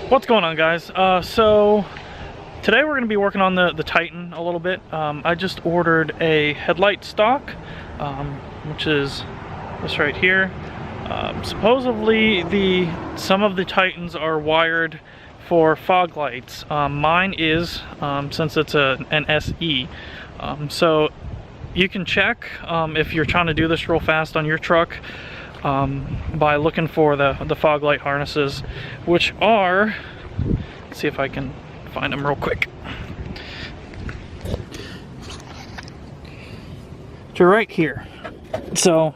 What's going on, guys? So today we're going to be working on the Titan a little bit. I just ordered a headlight stock, which is this right here. Supposedly some of the Titans are wired for fog lights. Mine is, since it's an SE. So you can check if you're trying to do this real fast on your truck by looking for the fog light harnesses, which are, let's see if I can find them real quick. They're right here. So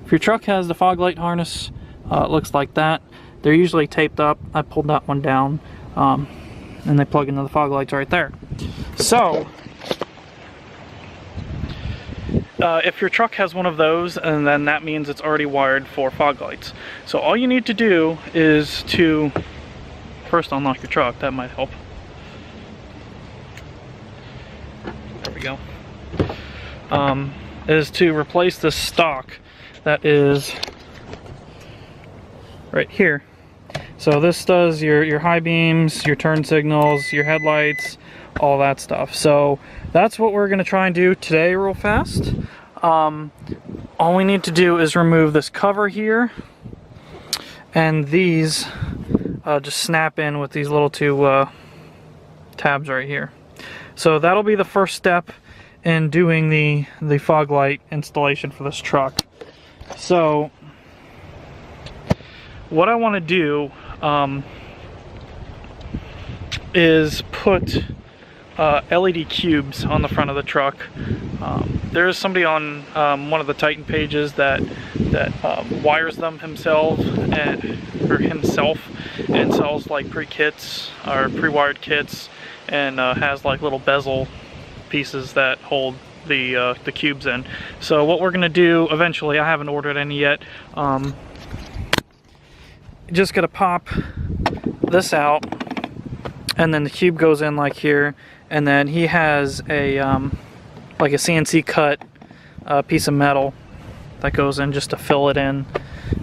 if your truck has the fog light harness, it looks like that. They're usually taped up. I pulled that one down, and they plug into the fog lights right there. So if your truck has one of those, and then that means it's already wired for fog lights. So all you need to do is to first unlock your truck. That might help. There we go. Is to replace this stock that is right here. So this does your high beams, your turn signals, your headlights, all that stuff. So that's what we're going to try and do today real fast. All we need to do is remove this cover here, and these just snap in with these little two tabs right here. So that'll be the first step in doing the fog light installation for this truck. So what I want to do is put LED cubes on the front of the truck. There's somebody on one of the Titan pages that wires them himself and sells like pre-kits or pre-wired kits, and has like little bezel pieces that hold the cubes in. So what we're gonna do eventually, I haven't ordered any yet, just gonna pop this out, and then the cube goes in like here, and then he has a like a CNC cut piece of metal that goes in just to fill it in.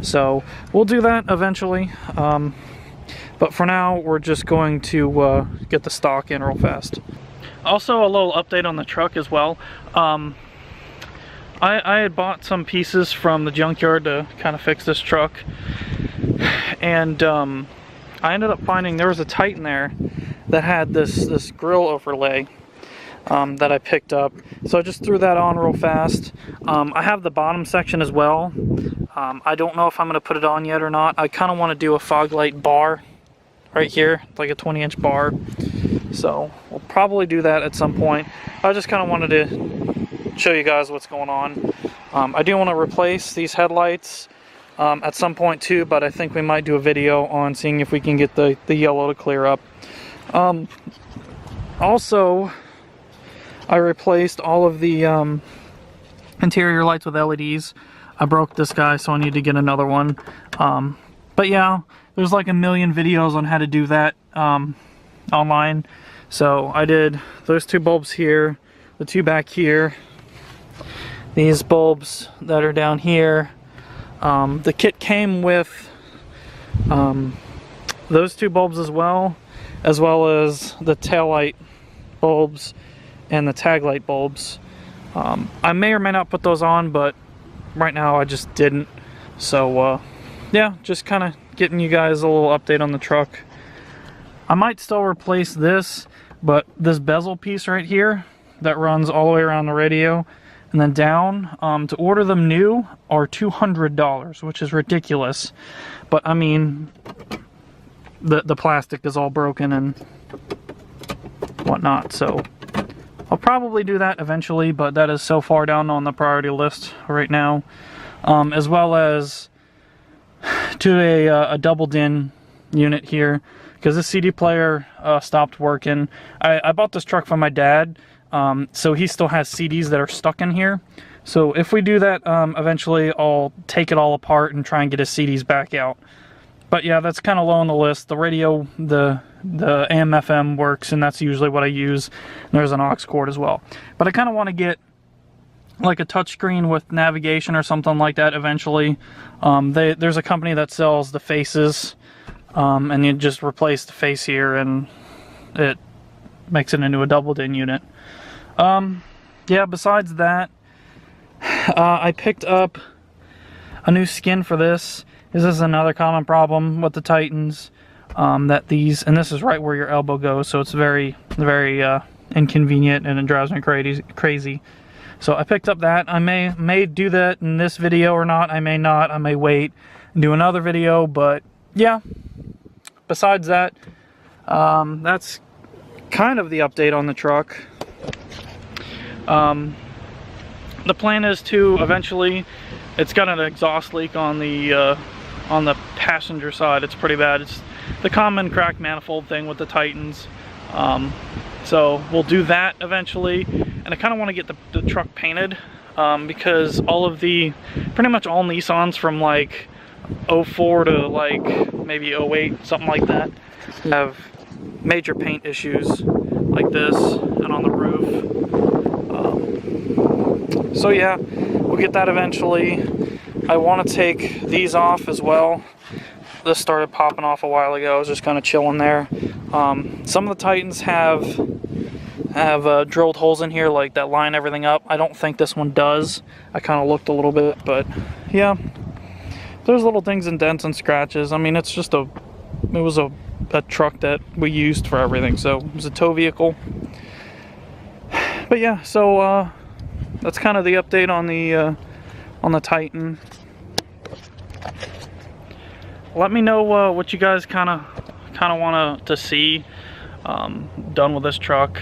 So we'll do that eventually, but for now we're just going to get the stock in real fast. Also, a little update on the truck as well. I had bought some pieces from the junkyard to kind of fix this truck, and I ended up finding there was a Titan there that had this grill overlay that I picked up. So I just threw that on real fast. I have the bottom section as well. I don't know if I'm going to put it on yet or not. I kind of want to do a fog light bar right here, like a 20-inch bar. So we'll probably do that at some point. I just kind of wanted to show you guys what's going on. I do want to replace these headlights at some point too, but I think we might do a video on seeing if we can get the yellow to clear up. Also, I replaced all of the interior lights with LEDs. I broke this guy, so I need to get another one. But yeah, there's like a million videos on how to do that online. So I did those two bulbs here, the two back here, these bulbs that are down here. The kit came with those two bulbs as well as the tail light bulbs and the tag light bulbs. I may or may not put those on, but right now I just didn't. So yeah, just kind of getting you guys a little update on the truck. I might still replace this, but this bezel piece right here that runs all the way around the radio and then down, to order them new are $200, which is ridiculous. But I mean, the plastic is all broken and whatnot, so I'll probably do that eventually, but that is so far down on the priority list right now. As well as to a double DIN unit here, because the CD player stopped working. I bought this truck from my dad, so he still has CDs that are stuck in here. So if we do that, eventually I'll take it all apart and try and get his CDs back out. But yeah, that's kind of low on the list. The radio, the AM/FM works, and that's usually what I use. There's an aux cord as well. But I kind of want to get like a touchscreen with navigation or something like that eventually. There's a company that sells the faces, and you just replace the face here and it makes it into a double din unit. Yeah, besides that, I picked up a new skin for this. This is another common problem with the Titans, that these, and this is right where your elbow goes, so it's very, very inconvenient, and it drives me crazy. So I picked up that. I may do that in this video or not. I may not. I may wait and do another video, but yeah. Besides that, that's kind of the update on the truck. The plan is to eventually, it's got an exhaust leak on the passenger side. It's pretty bad. It's the common cracked manifold thing with the Titans. So we'll do that eventually, and I kind of want to get the truck painted, because pretty much all Nissans from like 04 to like maybe 08, something like that, have major paint issues like this and on the roof. So yeah, we'll get that eventually. I want to take these off as well. This started popping off a while ago. I was just kind of chilling there. Some of the Titans have drilled holes in here, like that line everything up. I don't think this one does. I kind of looked a little bit, but yeah, there's little things and dents and scratches. I mean, it's just it was a truck that we used for everything, so it was a tow vehicle. But yeah, so that's kind of the update on the Titan. Let me know what you guys kind of want to see done with this truck.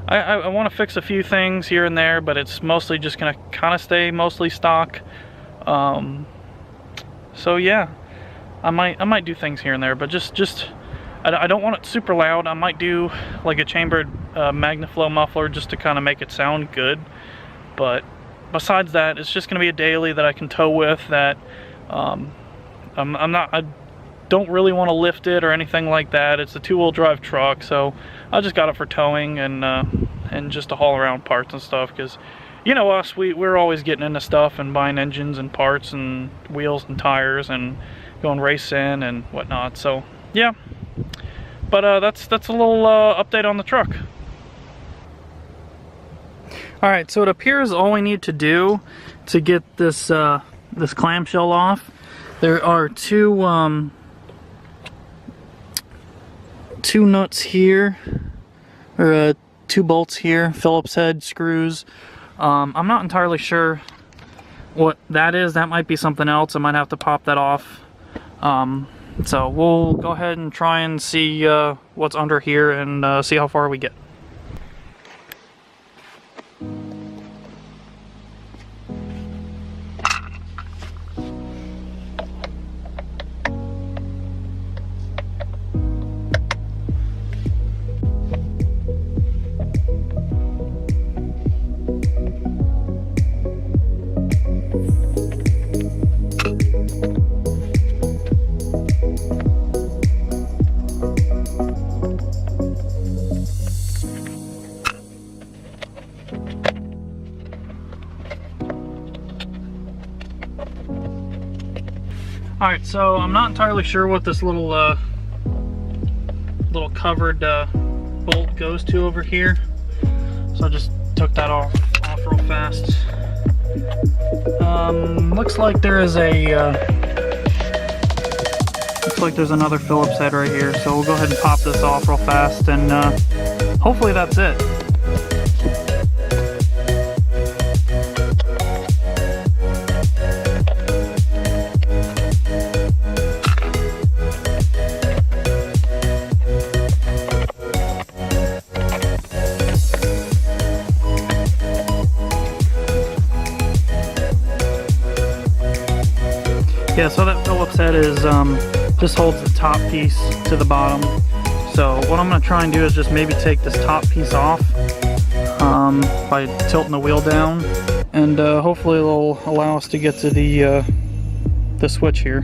I want to fix a few things here and there, but it's mostly just gonna kind of stay mostly stock. So yeah, I might do things here and there, but just I don't want it super loud. I might do like a chambered MagnaFlow muffler just to kind of make it sound good. But besides that, it's just gonna be a daily that I can tow with. That I don't really want to lift it or anything like that. It's a 2-wheel drive truck, so I just got it for towing and just to haul around parts and stuff, because you know us, we're always getting into stuff and buying engines and parts and wheels and tires and going racing and whatnot. So yeah, but that's a little update on the truck. Alright, so it appears all we need to do to get this this clamshell off, there are two nuts here, or 2 bolts here, Phillips head screws. I'm not entirely sure what that is. That might be something else. I might have to pop that off. So we'll go ahead and try and see what's under here and see how far we get. Alright, so I'm not entirely sure what this little covered bolt goes to over here. So I just took that off real fast. Looks like there is looks like there's another Phillips head right here. So we'll go ahead and pop this off real fast, and hopefully that's it. Yeah, so that Phillips head is just holds the top piece to the bottom. So what I'm going to try and do is just maybe take this top piece off by tilting the wheel down, and hopefully it'll allow us to get to the switch here.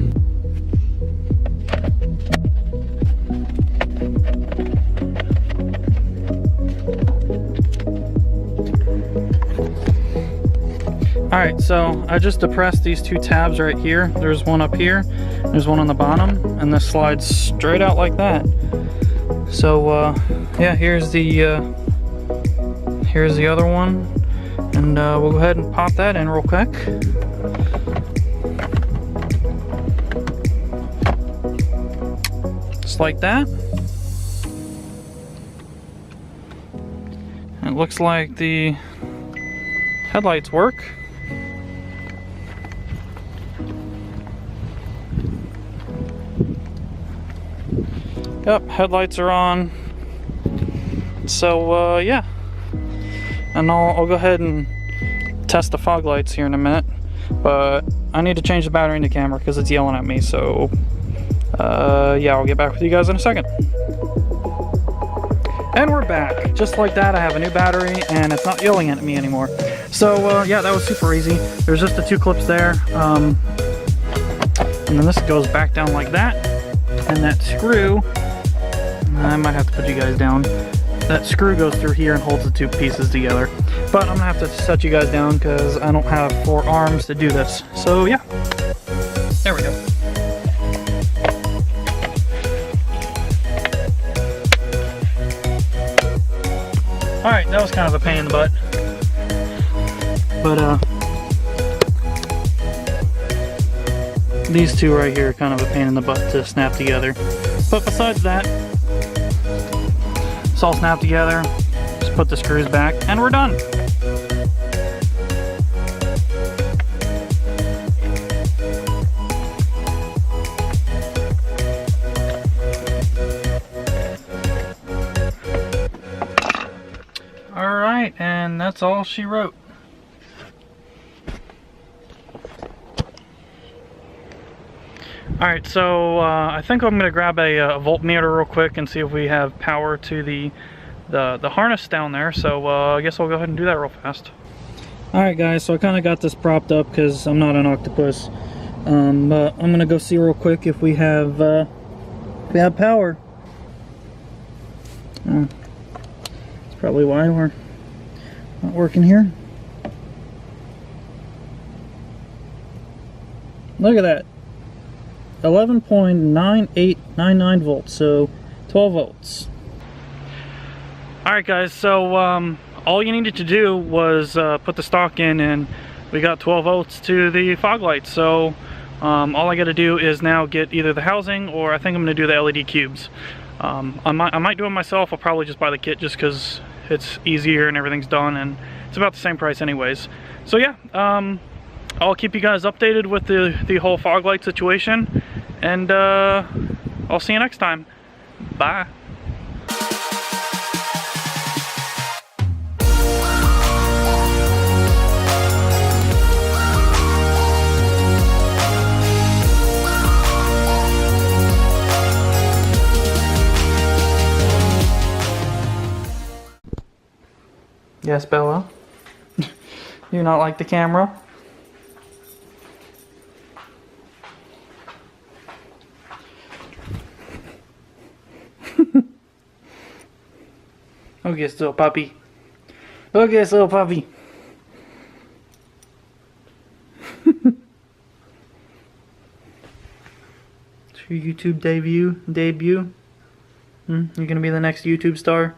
Alright, so I just depressed these two tabs right here. There's one up here, there's one on the bottom, and this slides straight out like that. So yeah, here's the other one, and we'll go ahead and pop that in real quick. Just like that. It looks like the headlights work. Yep, headlights are on. So yeah, and I'll go ahead and test the fog lights here in a minute, but I need to change the battery in the camera because it's yelling at me. So yeah, I'll get back with you guys in a second. And we're back. Just like that, I have a new battery and it's not yelling at me anymore. So yeah, that was super easy. There's just the two clips there, and then this goes back down like that, and that screw, I might have to put you guys down. That screw goes through here and holds the two pieces together. But I'm gonna have to set you guys down because I don't have 4 arms to do this. So yeah, there we go. Alright, that was kind of a pain in the butt. But these two right here are kind of a pain in the butt to snap together. But besides that, it's all snapped together. Just put the screws back and we're done. Alright, and that's all she wrote. Alright, so I think I'm going to grab a voltmeter real quick and see if we have power to the harness down there. So I guess I'll go ahead and do that real fast. Alright guys, so I kind of got this propped up because I'm not an octopus. But I'm going to go see real quick if we have power. That's probably why we're not working here. Look at that. 11.9899 volts, so 12 volts. Alright guys, so all you needed to do was put the stock in and we got 12 volts to the fog lights. So all I got to do is now get either the housing, or I think I'm going to do the LED cubes. I might do it myself. I'll probably just buy the kit just because it's easier and everything's done, and it's about the same price anyways. So yeah, I'll keep you guys updated with the whole fog light situation, and I'll see you next time. Bye. Yes, Bella? You not like the camera? Look at this little puppy. Look at this little puppy. It's your YouTube debut? You're gonna be the next YouTube star?